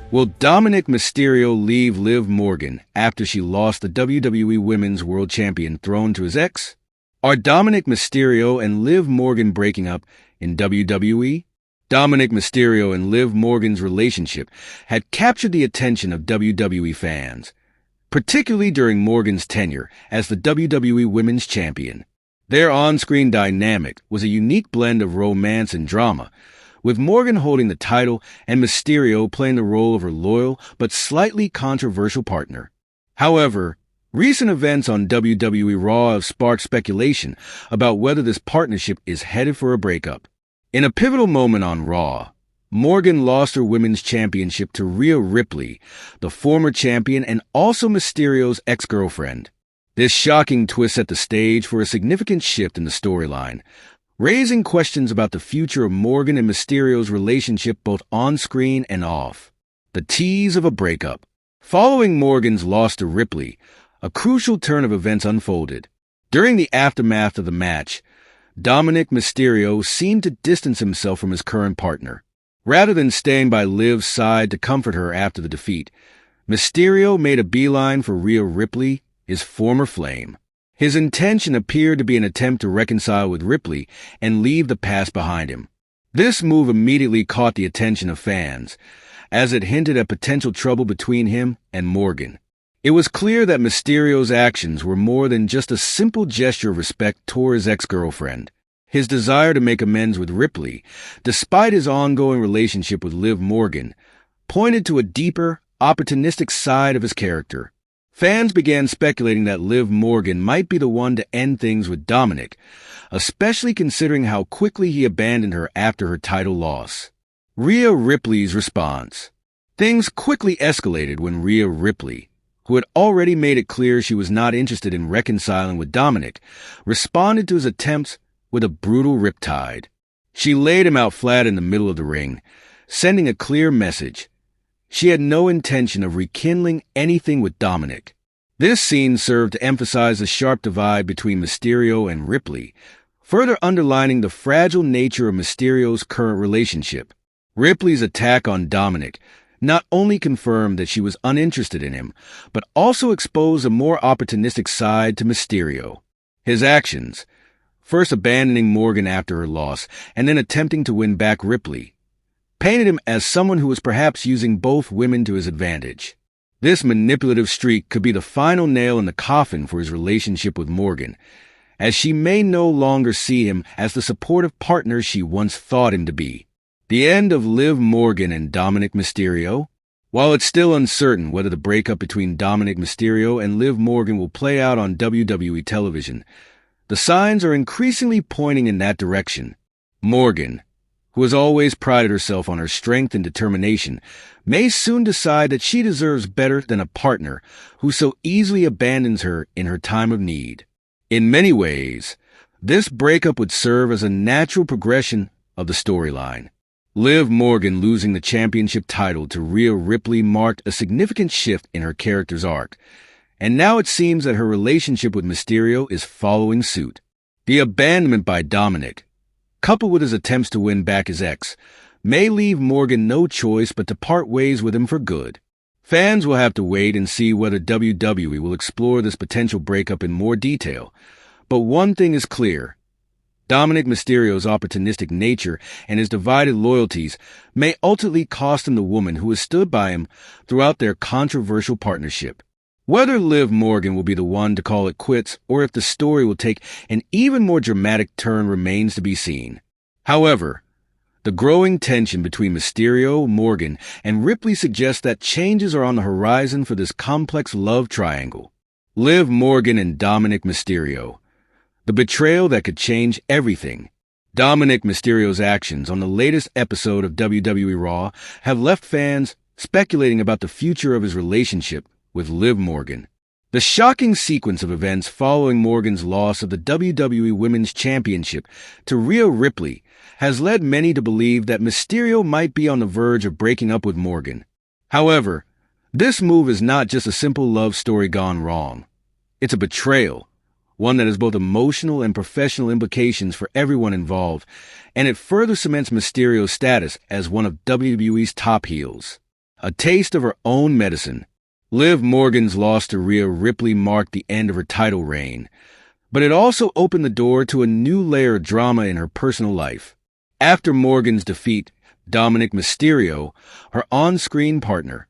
Will Dominic Mysterio leave Liv Morgan after she lost the WWE Women's World Champion throne to his ex? Are Dominic Mysterio and Liv Morgan breaking up in WWE? Dominic Mysterio and Liv Morgan's relationship had captured the attention of WWE fans, particularly during Morgan's tenure as the WWE Women's Champion. Their on-screen dynamic was a unique blend of romance and drama, with Morgan holding the title and Mysterio playing the role of her loyal but slightly controversial partner. However, recent events on WWE Raw have sparked speculation about whether this partnership is headed for a breakup. In a pivotal moment on Raw, Morgan lost her women's championship to Rhea Ripley, the former champion and also Mysterio's ex-girlfriend. This shocking twist set the stage for a significant shift in the storyline, raising questions about the future of Morgan and Mysterio's relationship both on-screen and off. The tease of a breakup. Following Morgan's loss to Ripley, a crucial turn of events unfolded. During the aftermath of the match, Dominic Mysterio seemed to distance himself from his current partner. Rather than staying by Liv's side to comfort her after the defeat, Mysterio made a beeline for Rhea Ripley, his former flame. His intention appeared to be an attempt to reconcile with Ripley and leave the past behind him. This move immediately caught the attention of fans, as it hinted at potential trouble between him and Morgan. It was clear that Mysterio's actions were more than just a simple gesture of respect toward his ex-girlfriend. His desire to make amends with Ripley, despite his ongoing relationship with Liv Morgan, pointed to a deeper, opportunistic side of his character. Fans began speculating that Liv Morgan might be the one to end things with Dominic, especially considering how quickly he abandoned her after her title loss. Rhea Ripley's response. Things quickly escalated when Rhea Ripley, who had already made it clear she was not interested in reconciling with Dominic, responded to his attempts with a brutal riptide. She laid him out flat in the middle of the ring, sending a clear message. She had no intention of rekindling anything with Dominic. This scene served to emphasize the sharp divide between Mysterio and Ripley, further underlining the fragile nature of Mysterio's current relationship. Ripley's attack on Dominic not only confirmed that she was uninterested in him, but also exposed a more opportunistic side to Mysterio. His actions, first abandoning Morgan after her loss and then attempting to win back Ripley, painted him as someone who was perhaps using both women to his advantage. This manipulative streak could be the final nail in the coffin for his relationship with Morgan, as she may no longer see him as the supportive partner she once thought him to be. The end of Liv Morgan and Dominic Mysterio. While it's still uncertain whether the breakup between Dominic Mysterio and Liv Morgan will play out on WWE television, the signs are increasingly pointing in that direction. Morgan, who has always prided herself on her strength and determination, may soon decide that she deserves better than a partner who so easily abandons her in her time of need. In many ways, this breakup would serve as a natural progression of the storyline. Liv Morgan losing the championship title to Rhea Ripley marked a significant shift in her character's arc, and now it seems that her relationship with Mysterio is following suit. The abandonment by Dominic, coupled with his attempts to win back his ex, may leave Morgan no choice but to part ways with him for good. Fans will have to wait and see whether WWE will explore this potential breakup in more detail, but one thing is clear. Dominic Mysterio's opportunistic nature and his divided loyalties may ultimately cost him the woman who has stood by him throughout their controversial partnership. Whether Liv Morgan will be the one to call it quits or if the story will take an even more dramatic turn remains to be seen. However, the growing tension between Mysterio, Morgan, and Ripley suggests that changes are on the horizon for this complex love triangle. Liv Morgan and Dominic Mysterio. The betrayal that could change everything. Dominic Mysterio's actions on the latest episode of WWE Raw have left fans speculating about the future of his relationship with Liv Morgan. The shocking sequence of events following Morgan's loss of the WWE Women's Championship to Rhea Ripley has led many to believe that Mysterio might be on the verge of breaking up with Morgan. However, this move is not just a simple love story gone wrong. It's a betrayal, one that has both emotional and professional implications for everyone involved, and it further cements Mysterio's status as one of WWE's top heels. A taste of her own medicine. Liv Morgan's loss to Rhea Ripley marked the end of her title reign, but it also opened the door to a new layer of drama in her personal life. After Morgan's defeat, Dominik Mysterio, her on-screen partner,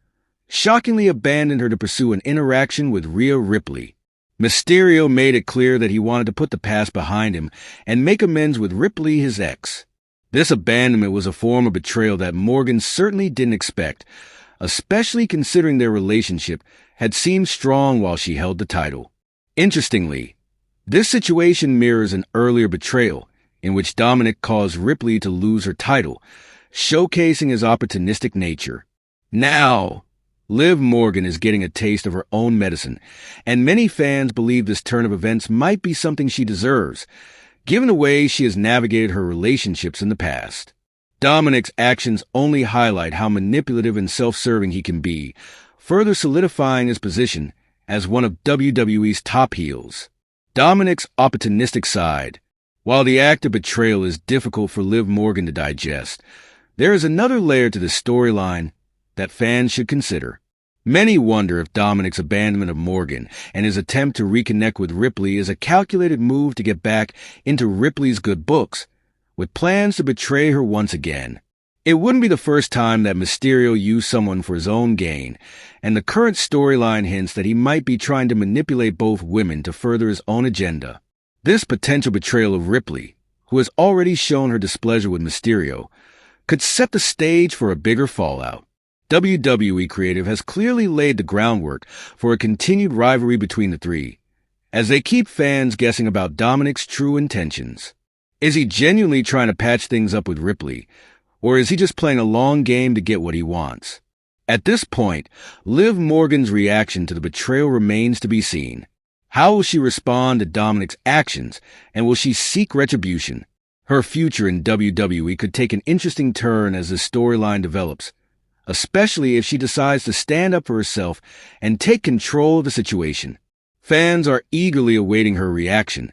shockingly abandoned her to pursue an interaction with Rhea Ripley. Mysterio made it clear that he wanted to put the past behind him and make amends with Ripley, his ex. This abandonment was a form of betrayal that Morgan certainly didn't expect, especially considering their relationship had seemed strong while she held the title. Interestingly, this situation mirrors an earlier betrayal in which Dominic caused Ripley to lose her title, showcasing his opportunistic nature. Now, Liv Morgan is getting a taste of her own medicine, and many fans believe this turn of events might be something she deserves, given the way she has navigated her relationships in the past. Dominic's actions only highlight how manipulative and self-serving he can be, further solidifying his position as one of WWE's top heels. Dominic's opportunistic side. While the act of betrayal is difficult for Liv Morgan to digest, there is another layer to this storyline that fans should consider. Many wonder if Dominic's abandonment of Morgan and his attempt to reconnect with Ripley is a calculated move to get back into Ripley's good books, with plans to betray her once again. It wouldn't be the first time that Mysterio used someone for his own gain, and the current storyline hints that he might be trying to manipulate both women to further his own agenda. This potential betrayal of Ripley, who has already shown her displeasure with Mysterio, could set the stage for a bigger fallout. WWE Creative has clearly laid the groundwork for a continued rivalry between the three, as they keep fans guessing about Dominic's true intentions. Is he genuinely trying to patch things up with Ripley, or is he just playing a long game to get what he wants? At this point, Liv Morgan's reaction to the betrayal remains to be seen. How will she respond to Dominic's actions, and will she seek retribution? Her future in WWE could take an interesting turn as the storyline develops, especially if she decides to stand up for herself and take control of the situation. Fans are eagerly awaiting her reaction,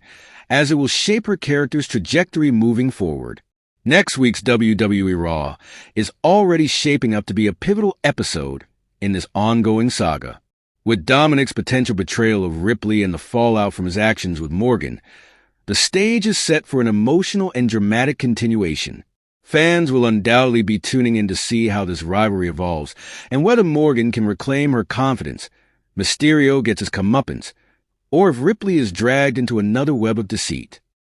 as it will shape her character's trajectory moving forward. Next week's WWE Raw is already shaping up to be a pivotal episode in this ongoing saga. With Dominic's potential betrayal of Ripley and the fallout from his actions with Morgan, the stage is set for an emotional and dramatic continuation. Fans will undoubtedly be tuning in to see how this rivalry evolves and whether Morgan can reclaim her confidence, Mysterio gets his comeuppance, or if Ripley is dragged into another web of deceit.